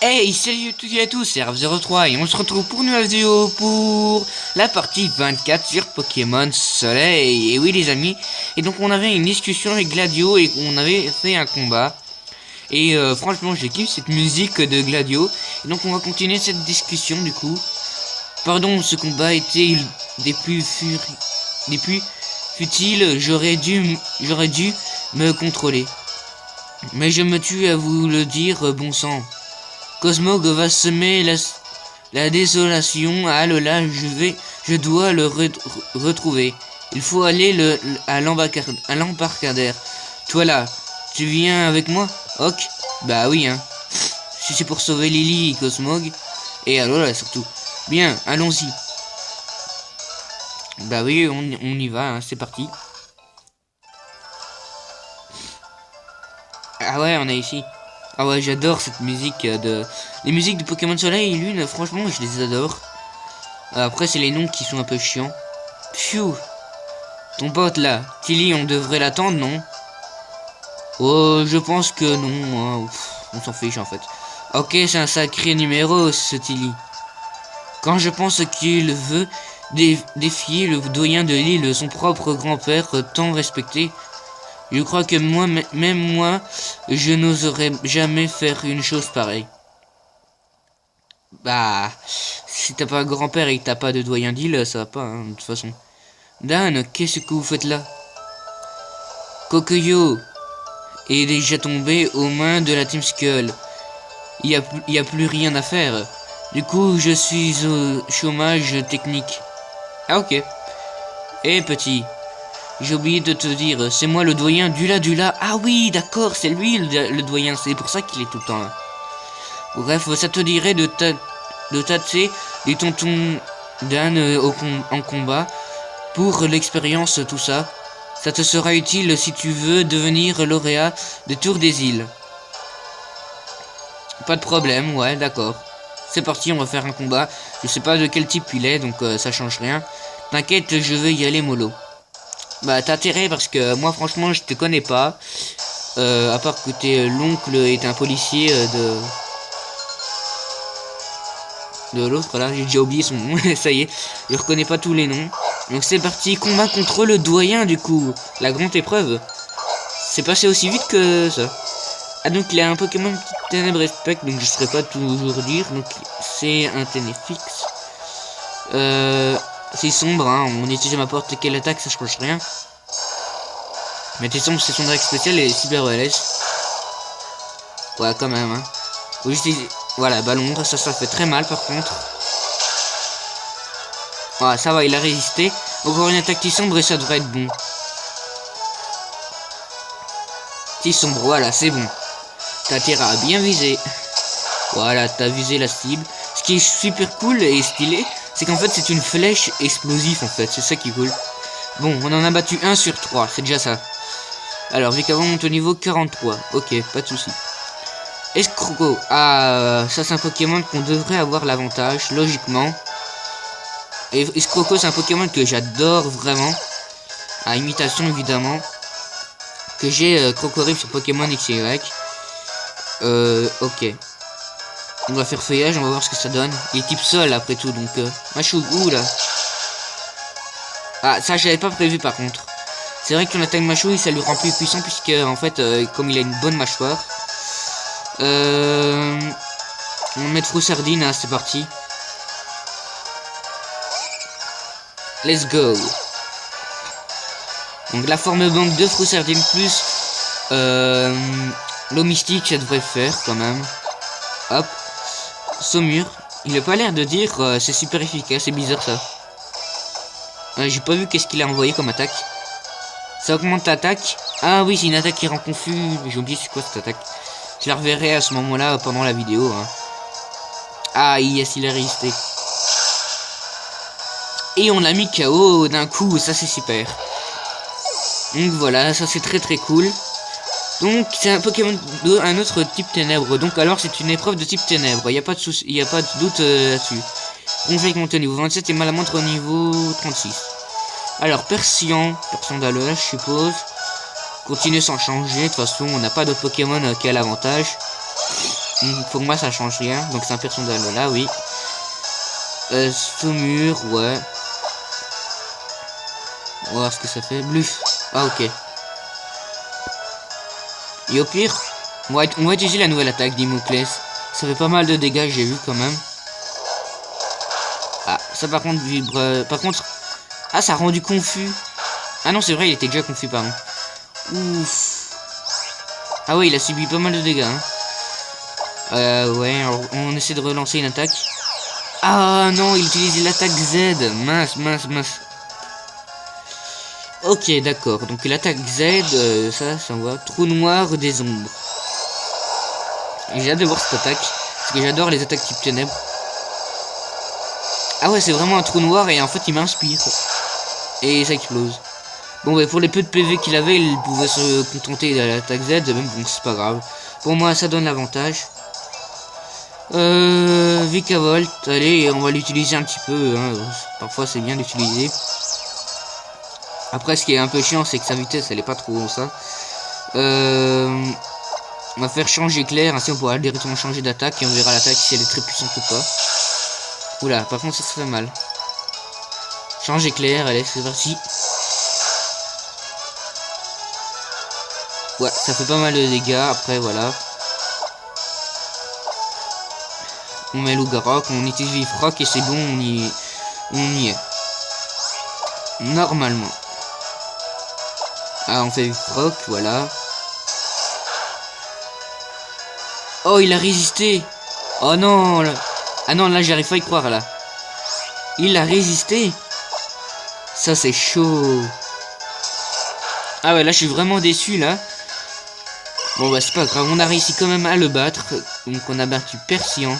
Hey, salut à toutes et à tous, c'est Raph03 et on se retrouve pour une nouvelle vidéo pour la partie 24 sur Pokémon Soleil. Et oui les amis, et donc on avait une discussion avec Gladio et on avait fait un combat. Et franchement j'ai kiffé cette musique de Gladio. Et donc on va continuer cette discussion du coup. Pardon, ce combat était des plus futiles, j'aurais dû me contrôler. Mais je me tue à vous le dire, bon sang. Cosmog va semer la désolation. Ah là, je dois le retrouver. Il faut aller à l'embarcadère. Toi là, tu viens avec moi? Ok. Bah oui, hein. Si c'est pour sauver Lily et Cosmog. Et alors là, surtout. Bien, allons-y. Bah oui, on y va, hein, c'est parti. Ah ouais, on est ici. Ah ouais, j'adore cette musique Les musiques de Pokémon Soleil et Lune, franchement, je les adore. Après, c'est les noms qui sont un peu chiants. Pfiou. Ton pote là, Tilly, on devrait l'attendre, non? Oh, je pense que non. Hein. On s'en fiche en fait. Ok, c'est un sacré numéro, ce Tilly. Quand je pense qu'il veut défier le doyen de l'île, son propre grand-père, tant respecté, je crois que même moi, je n'oserais jamais faire une chose pareille. Bah, si t'as pas un grand-père et que t'as pas de doyen d'île, ça va pas, hein, de toute façon. Dan, qu'est-ce que vous faites là? Kokoyo est déjà tombé aux mains de la Team Skull. Il y a plus rien à faire. Du coup, je suis au chômage technique. Ah ok. Eh petit, j'ai oublié de te dire, c'est moi le doyen Dula. Ah oui, d'accord, c'est lui le doyen, c'est pour ça qu'il est tout le temps là. Bref, ça te dirait de tâter les tontons Dan en combat. Pour l'expérience, tout ça. Ça te sera utile si tu veux devenir lauréat de Tour des Îles. Pas de problème, ouais, d'accord. C'est parti, on va faire un combat. Je sais pas de quel type il est, donc ça change rien. T'inquiète, je vais y aller mollo. Bah t'as intérêt parce que moi franchement je te connais pas. À part que t'es l'oncle est un policier de l'autre là, j'ai déjà oublié son nom, ça y est, je reconnais pas tous les noms. Donc c'est parti, combat contre le doyen du coup, la grande épreuve. C'est passé aussi vite que ça. Ah donc il a un Pokémon qui ténèbres respecte, donc je saurais pas toujours dire, donc c'est un Ténéfix. C'est sombre, hein, on utilise n'importe quelle attaque, ça change rien. Mais c'est sombre, c'est son attaque spéciale et cyber OLS. Ouais quand même, hein. Faut juste voilà, ballon, ça fait très mal par contre. Voilà, ça va, il a résisté. Encore une attaque qui sombre et ça devrait être bon. Qui sombre, voilà, c'est bon. T'as intérêt à bien viser. Voilà, t'as visé la cible. Ce qui est super cool et stylé, c'est qu'en fait c'est une flèche explosive en fait. C'est ça qui est cool. Bon, on en a battu 1 sur 3, c'est déjà ça. Alors, vu qu'avant on monte au niveau 43. Ok, pas de soucis. Escroco. Ah, ça c'est un Pokémon qu'on devrait avoir l'avantage, logiquement. Et Escroco c'est un Pokémon que j'adore vraiment. À imitation évidemment. Que j'ai Crocorib sur Pokémon XY. Ok. On va faire feuillage, on va voir ce que ça donne. Il est type sol après tout, donc Machougou là. Ah, ça j'avais pas prévu par contre. C'est vrai que ton attaque Machou, ça lui rend plus puissant puisque en fait, comme il a une bonne mâchoire. On va mettre Froussardine, hein, c'est parti. Let's go. Donc la forme banque de Froussardine plus l'eau mystique, ça devrait faire quand même. Hop. Saumur. Il a pas l'air de dire c'est super efficace, c'est bizarre ça. J'ai pas vu qu'est-ce qu'il a envoyé comme attaque. Ça augmente l'attaque. Ah oui, c'est une attaque qui rend confus. J'ai oublié c'est quoi cette attaque. Je la reverrai à ce moment-là pendant la vidéo. Hein. Ah yes, il a résisté. Et on l'a mis KO d'un coup, ça c'est super. Donc voilà, ça c'est très cool. Donc c'est un Pokémon un autre type ténèbres. Donc alors c'est une épreuve de type ténèbres. Il n'y a pas de souci, il y a pas de doute là-dessus. Conflit monte au niveau 27 et Malamante au niveau 36. Alors Persian d'Alola je suppose. Continue sans changer. De toute façon on n'a pas de Pokémon qui a l'avantage. Pour moi, ça change rien. Donc, c'est un personnage là, oui. Saumur, ouais. On va voir ce que ça fait. Bluff. Ah, ok. Et au pire, on va utiliser la nouvelle attaque d'Imoclès. Ça fait pas mal de dégâts, j'ai vu quand même. Ah, ça par contre vibre. Par contre. Ah, ça a rendu confus. Ah non, c'est vrai, il était déjà confus, pardon. Ouf. Ah ouais, il a subi pas mal de dégâts. Hein. Ouais, alors, on essaie de relancer une attaque. Ah non, il utilise l'attaque Z. Mince, mince, mince. Ok, d'accord. Donc l'attaque Z, ça envoie trou noir des ombres. J'ai hâte de voir cette attaque. Parce que j'adore les attaques type ténèbres. Ah ouais, c'est vraiment un trou noir et en fait il m'inspire. Et ça explose. Bon, bah, pour les peu de PV qu'il avait, il pouvait se contenter de l'attaque Z. Même bon, c'est pas grave. Pour moi, ça donne l'avantage. Vikavolt, allez, on va l'utiliser un petit peu. Hein. Parfois, c'est bien d'utiliser. Après, ce qui est un peu chiant, c'est que sa vitesse, elle est pas trop ça. On va faire changer clair, ainsi on pourra directement changer d'attaque et on verra l'attaque si elle est très puissante ou pas. Oula, par contre, ça se fait mal. Changer clair, allez, c'est parti. Ouais, ça fait pas mal de dégâts, après, voilà. On met Lougarok, on utilise Vifrock et c'est bon, on y est. Normalement. Ah, on fait Vifrock, voilà. Oh, il a résisté. Oh non, là. Ah non, là, j'arrive pas à y croire, là. Il a résisté. Ça, c'est chaud. Ah ouais, là, je suis vraiment déçu, là. Bon, bah, c'est pas grave. On a réussi quand même à le battre. Donc, on a battu Persian.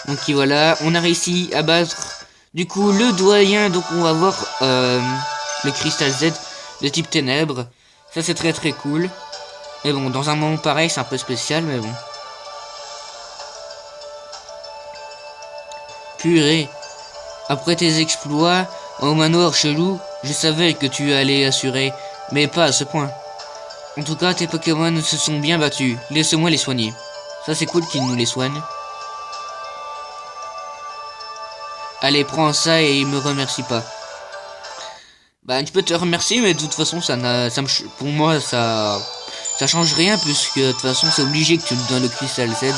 Donc, voilà. On a réussi à battre, du coup, le doyen. Donc, on va voir le cristal Z de type ténèbres. Ça, c'est très, très cool. Mais bon, dans un moment pareil, c'est un peu spécial, mais bon. Purée. Après tes exploits au manoir chelou, je savais que tu allais assurer, mais pas à ce point. En tout cas, tes Pokémon se sont bien battus. Laisse-moi les soigner. Ça, c'est cool qu'ils nous les soignent. Allez, prends ça et me remercie pas. Bah, tu peux te remercier, mais de toute façon, pour moi, ça change rien, puisque de toute façon, c'est obligé que tu me donnes le cristal Z.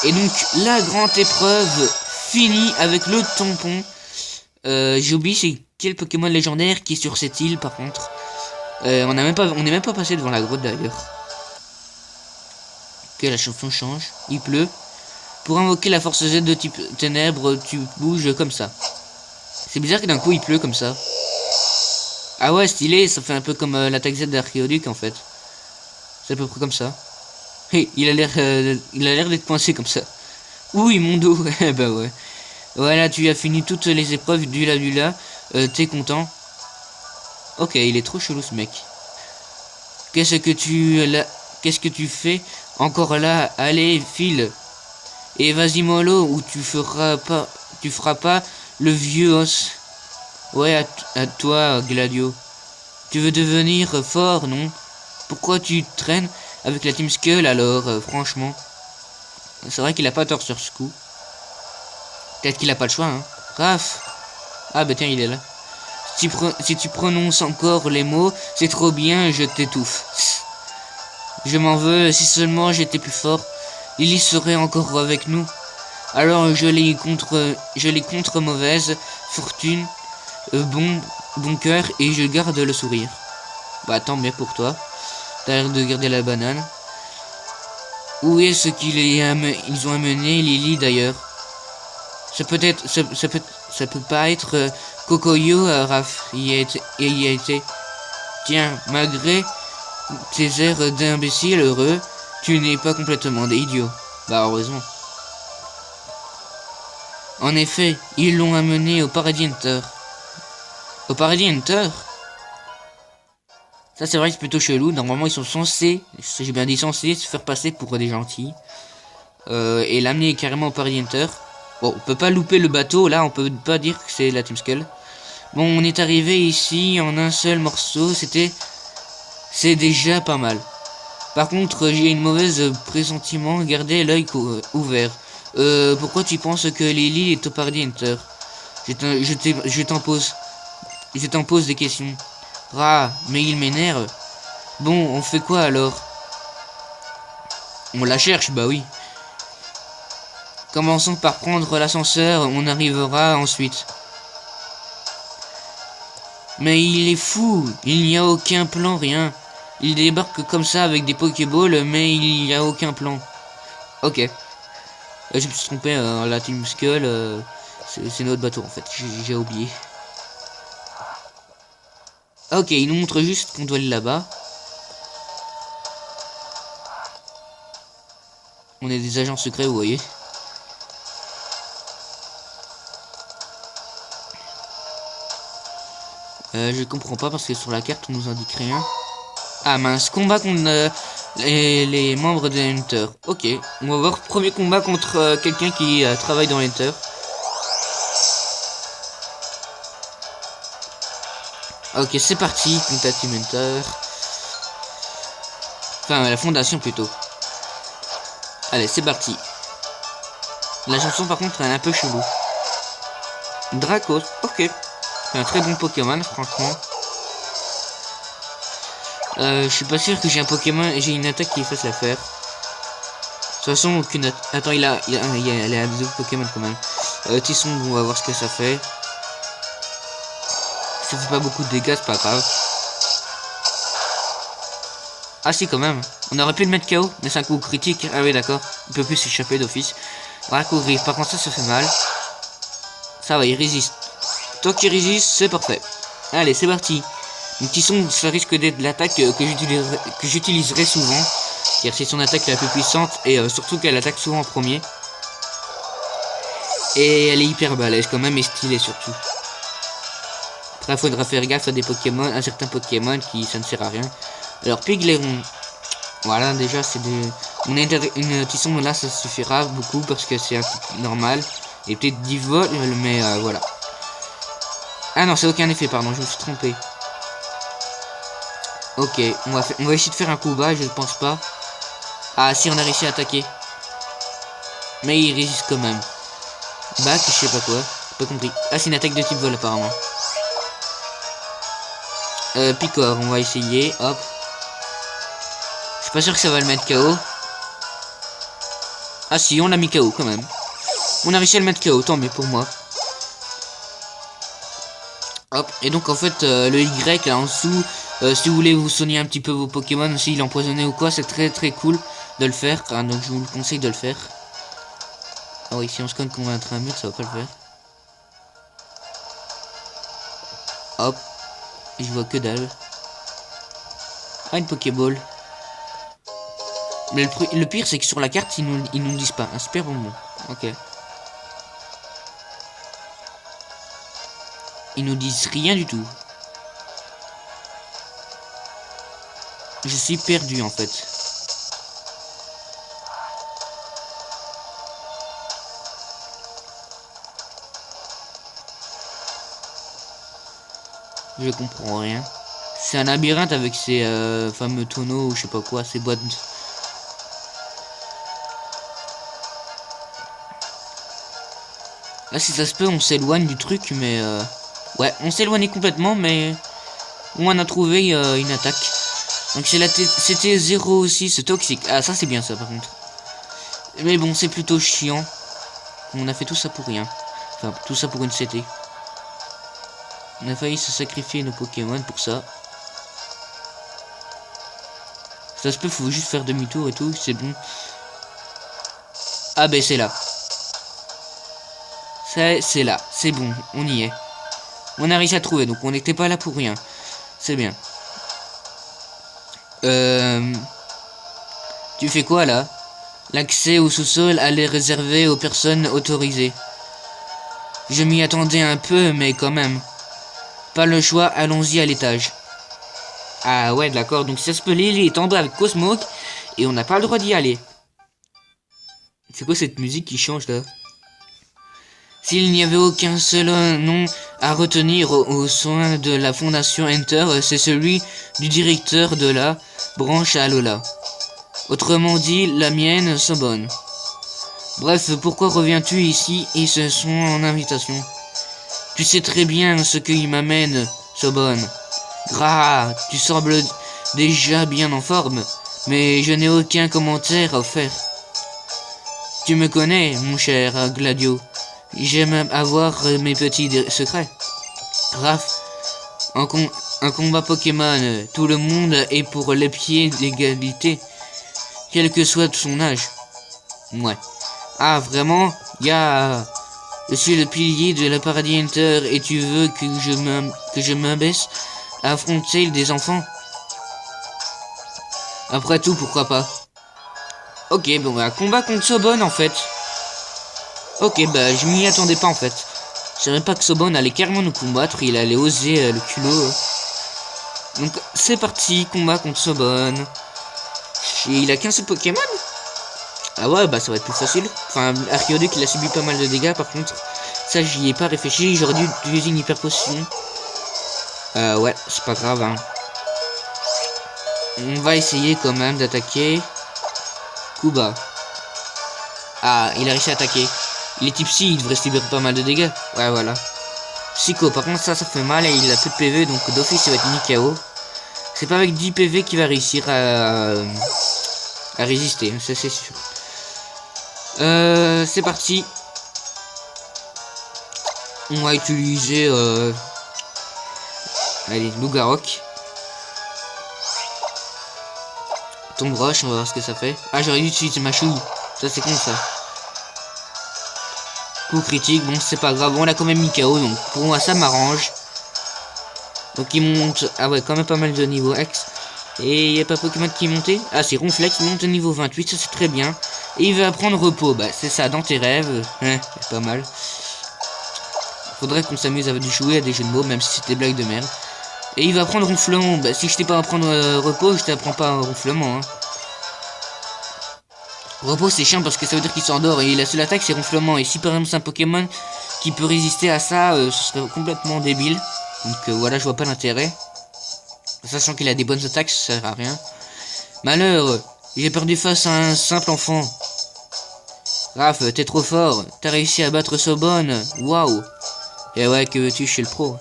Et donc, la grande épreuve finie avec le tampon. J'ai oublié c'est quel Pokémon légendaire qui est sur cette île, par contre. On n'est même pas passé devant la grotte d'ailleurs. Ok, la chanson change. Il pleut. Pour invoquer la force Z de type ténèbres, tu bouges comme ça. C'est bizarre que d'un coup il pleut comme ça. Ah ouais, stylé, ça fait un peu comme l'attaque Z d'Archéoduc en fait. C'est à peu près comme ça. Hey, il a l'air d'être coincé comme ça. Oui, mon dos. Bah ouais. Voilà, tu as fini toutes les épreuves du Lula. T'es content? Ok, il est trop chelou ce mec. Qu'est-ce que tu fais encore là? Allez, file. Et vas-y mollo, ou tu feras pas le vieux os. Ouais, à toi, Gladio. Tu veux devenir fort, non? Pourquoi tu traînes avec la Team Skull alors, franchement? C'est vrai qu'il a pas tort sur ce coup. Peut-être qu'il a pas le choix, hein. Raph. Ah bah tiens, il est là. Si tu prononces encore les mots, c'est trop bien, je t'étouffe. Je m'en veux, si seulement j'étais plus fort. Lily serait encore avec nous. Alors je l'ai contre mauvaise fortune, bon cœur et je garde le sourire. Bah tant mieux pour toi. T'as l'air de garder la banane. Où est-ce ils ont amené Lily d'ailleurs? Ça peut pas être Kokoyo, Raph. Y a été. Tiens, malgré tes airs d'imbécile heureux, tu n'es pas complètement des idiots. Bah heureusement. En effet, ils l'ont amené au Paradis Hunter. Au Paradis Hunter? Ça c'est vrai que c'est plutôt chelou. Normalement ils sont censés, j'ai bien dit censés, se faire passer pour des gentils. Et l'amener carrément au Paradis Hunter. Bon, on peut pas louper le bateau, là on peut pas dire que c'est la Team Skull. Bon, on est arrivé ici en un seul morceau, c'est déjà pas mal. Par contre, j'ai une mauvaise pressentiment, gardez l'œil ouvert. Pourquoi tu penses que Lily est au paradis Enter? Je t'en pose des questions. Ah, mais il m'énerve. Bon, on fait quoi alors? On la cherche, bah oui. Commençons par prendre l'ascenseur, on arrivera ensuite. Mais il est fou, il n'y a aucun plan, rien. Il débarque comme ça avec des Pokéballs, mais il n'y a aucun plan. Ok. Je me suis trompé, la Team Skull, c'est notre bateau en fait, j'ai oublié. Ok, il nous montre juste qu'on doit aller là-bas. On est des agents secrets, vous voyez. Je comprends pas parce que sur la carte on nous indique rien. Ah mince, combat contre les membres de Hunter. Ok, on va voir premier combat contre quelqu'un qui travaille dans Hunter. Ok, c'est parti, contre Team Hunter. Enfin, la fondation plutôt. Allez, c'est parti. La chanson par contre elle est un peu chelou. Dracos, ok. C'est un très bon Pokémon, franchement. Je suis pas sûr que j'ai un Pokémon et j'ai une attaque qui fasse l'affaire. De toute façon, aucune attaque. Attends, il a deux Pokémon quand même. Tisson, on va voir ce que ça fait. Ça fait pas beaucoup de dégâts, c'est pas grave. Ah si, quand même. On aurait pu le mettre KO, mais c'est un coup critique. Ah oui, d'accord. Il peut plus s'échapper d'office. Draco Rive, par contre ça fait mal. Ça va, il résiste. Tant qu'il résiste, c'est parfait. Allez, c'est parti. Donc Tisson, ça risque d'être l'attaque que j'utiliserai souvent. Car c'est son attaque la plus puissante et surtout qu'elle attaque souvent en premier. Et elle est hyper balèze quand même et stylée surtout. Après, il faudra faire gaffe à des Pokémon, à certains Pokémon qui ça ne sert à rien. Alors Pigleron. Voilà, déjà c'est des... On a une Tisson là, ça suffira beaucoup parce que c'est un type normal. Et peut-être 10 vols, mais voilà. Ah non, c'est aucun effet, pardon, je me suis trompé. Ok, on va essayer de faire un coup bas, je ne pense pas. Ah si, on a réussi à attaquer. Mais il résiste quand même. Bac, je sais pas quoi. Pas compris. Ah, c'est une attaque de type vol apparemment. Picor, on va essayer. Hop. Je suis pas sûr que ça va le mettre KO. Ah si, on l'a mis KO quand même. On a réussi à le mettre KO, tant mieux pour moi. Hop, et donc en fait le Y là en dessous, si vous voulez vous soigner un petit peu vos Pokémon, s'il est empoisonné ou quoi, c'est très cool de le faire. Ah, donc je vous le conseille de le faire. Ah oui, si on se conne qu'on va être un mur, ça va pas le faire. Hop, et je vois que dalle. Ah, une Pokéball. Mais le pire c'est que sur la carte ils nous disent pas. Un super bonbon. Ok. Ils nous disent rien du tout. Je suis perdu en fait. Je comprends rien. C'est un labyrinthe avec ces fameux tonneaux ou je sais pas quoi, ces boîtes. Là si ça se peut on s'éloigne du truc mais ouais on s'éloigne complètement mais on a trouvé une attaque. Donc c'était 06 toxique. Ah ça c'est bien ça par contre. Mais bon c'est plutôt chiant. On a fait tout ça pour rien. Enfin tout ça pour une CT. On a failli se sacrifier nos Pokémon pour ça. Ça se peut, faut juste faire demi-tour et tout, c'est bon. Ah ben c'est là. C'est là, c'est bon, on y est. On a réussi à trouver, donc on n'était pas là pour rien. C'est bien. Tu fais quoi là? L'accès au sous-sol allait réservé aux personnes autorisées. Je m'y attendais un peu, mais quand même. Pas le choix, allons-y à l'étage. Ah ouais, d'accord, donc ça se peut, Lily est en bas avec Cosmoke, et on n'a pas le droit d'y aller. C'est quoi cette musique qui change là? S'il n'y avait aucun seul nom à retenir au sein de la fondation Enter, c'est celui du directeur de la branche Alola. Autrement dit, la mienne, Sobonne. Bref, pourquoi reviens-tu ici et ce sont en invitation? Tu sais très bien ce qui m'amène, Sobonne. Gras, tu sembles déjà bien en forme, mais je n'ai aucun commentaire à faire. Tu me connais, mon cher Gladio. J'aime avoir mes petits secrets. Raph, un combat Pokémon, tout le monde est pour les pieds d'égalité, quel que soit son âge. Ouais. Ah, vraiment? Je suis le pilier de la Paradis Hunter et tu veux que je m'abaisse à affronter des enfants? Après tout, pourquoi pas? Ok, bon bah, combat contre Sobonne en fait. Ok, bah, je m'y attendais pas en fait. Je savais pas que Sobonne allait carrément nous combattre, il allait oser le culot. Donc, c'est parti, combat contre Sobonne. Et il a qu'un seul Pokémon? Ah ouais, bah ça va être plus facile. Enfin, Archeoduc il a subi pas mal de dégâts par contre. Ça, j'y ai pas réfléchi, j'aurais dû utiliser une hyper potion. Ouais, c'est pas grave, hein. On va essayer quand même d'attaquer. Coup bas. Ah, il a réussi à attaquer. Il est type psy, il devrait subir pas mal de dégâts. Ouais, voilà. Psycho, par contre ça fait mal et il a plus de PV, donc d'office il va être mis KO. C'est pas avec 10 PV qu'il va réussir à résister, ça c'est sûr. C'est parti. On va utiliser allez, Lougarok. Tombe roche, on va voir ce que ça fait. Ah, j'aurais dû utiliser ma chouille. Ça c'est con ça. Coup critique, bon c'est pas grave, on l'a quand même mis KO, donc pour moi ça m'arrange. Donc il monte, ah ouais, quand même pas mal de niveau X. Et il n'y a pas Pokémon qui est monté. Ah, c'est Ronflex, il monte au niveau 28, ça c'est très bien. Et il va prendre repos, bah c'est ça, dans tes rêves. C'est pas mal. Faudrait qu'on s'amuse à jouer à des jeux de mots, même si c'était blague de merde. Et il va prendre ronflement, bah si je t'ai pas à prendre repos, je t'apprends pas ronflement. Hein. Repos c'est chiant parce que ça veut dire qu'il s'endort et la seule attaque c'est ronflement. Et si par exemple c'est un Pokémon qui peut résister à ça, ce serait complètement débile. Donc voilà, je vois pas l'intérêt. Sachant qu'il a des bonnes attaques, ça sert à rien. Malheur, j'ai perdu face à un simple enfant. Raph, t'es trop fort. T'as réussi à battre Sobonne. Waouh. Et ouais, que veux-tu, je suis le pro.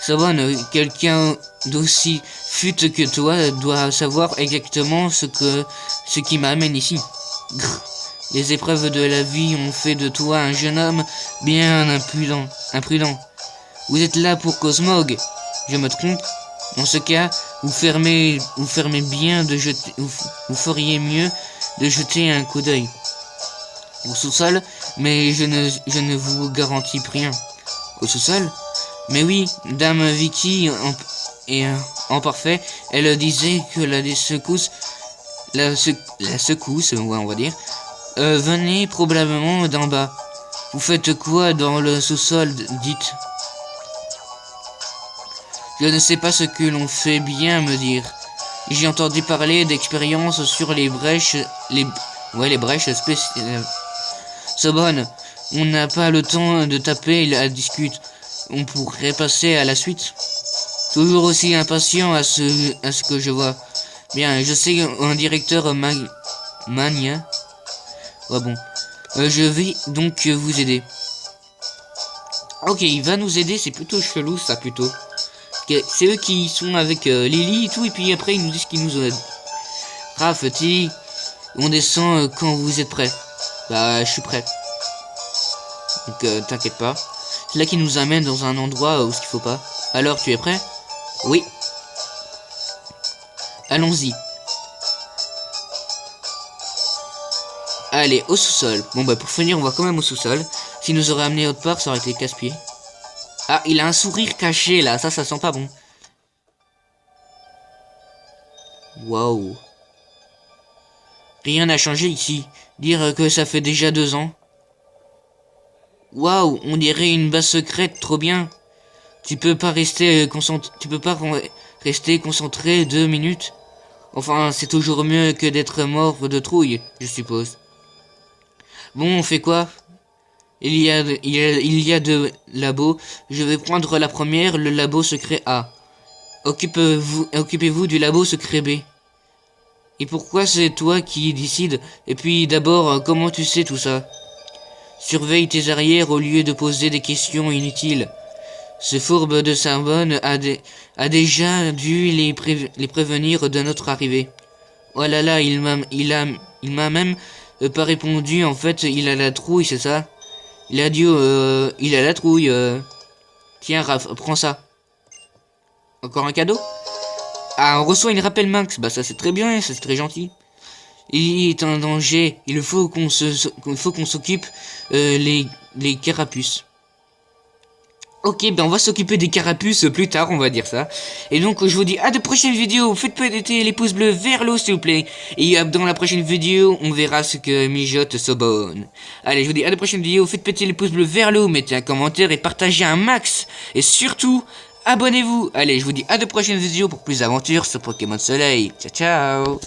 Sobonne, quelqu'un d'aussi fut que toi doit savoir exactement ce qui m'amène ici. Grrr. Les épreuves de la vie ont fait de toi un jeune homme bien imprudent. Vous êtes là pour Cosmog. Je me trompe? Dans ce cas, vous feriez mieux de jeter un coup d'œil au sous-sol, mais je ne vous garantis rien. Au sous-sol? Mais oui, Dame Vicky en parfait, elle disait que la secousse, ouais, on va dire, venait probablement d'en bas. Vous faites quoi dans le sous-sol, dites? Je ne sais pas ce que l'on fait bien me dire. J'ai entendu parler d'expériences sur les brèches, les brèches spéciales. Sobonne, on n'a pas le temps de taper la discute. On pourrait passer à la suite. Toujours aussi impatient à ce que je vois. Bien, je sais un directeur Mania. Ouais bon. Je vais donc vous aider. Ok, il va nous aider, c'est plutôt chelou ça plutôt. C'est eux qui sont avec Lily et tout, et puis après ils nous disent qu'ils nous aident. Raph, Tilly, on descend quand vous êtes prêts. Bah, je suis prêt. Donc t'inquiète pas. C'est là qui nous amène dans un endroit où ce qu'il faut pas. Alors, tu es prêt? Oui. Allons-y. Allez, au sous-sol. Bon bah pour finir, on va quand même au sous-sol. S'il nous aurait amené autre part, ça aurait été casse-pied. Ah, il a un sourire caché là, ça sent pas bon. Waouh. Rien n'a changé ici. Dire que ça fait déjà 2 ans. Waouh, on dirait une base secrète, trop bien. Tu peux pas rester concentré 2 minutes. Enfin, c'est toujours mieux que d'être mort de trouille, je suppose. Bon, on fait quoi? Il y a 2 labos. Je vais prendre la première, le labo secret A. Occupez-vous du labo secret B. Et pourquoi c'est toi qui décides? Et puis d'abord, comment tu sais tout ça? Surveille tes arrières au lieu de poser des questions inutiles. Ce fourbe de Sorbonne a déjà dû les prévenir de notre arrivée. Oh là là, il m'a même pas répondu. En fait, il a la trouille, c'est ça? Il a dit, il a la trouille. Tiens, Raph, prends ça. Encore un cadeau? Ah, on reçoit une rappel Max. Bah ça c'est très bien, ça c'est très gentil. Il est en danger. Il faut qu'on s'occupe les carapuces. Ok, ben on va s'occuper des carapuces plus tard, on va dire ça. Et donc je vous dis à de prochaines vidéos. Faites péter les pouces bleus vers le haut s'il vous plaît. Et dans la prochaine vidéo, on verra ce que mijote Sobonne. Allez, je vous dis à de prochaines vidéos. Faites péter les pouces bleus vers le haut, mettez un commentaire et partagez un max. Et surtout, abonnez-vous. Allez, je vous dis à de prochaines vidéos pour plus d'aventures sur Pokémon Soleil. Ciao ciao.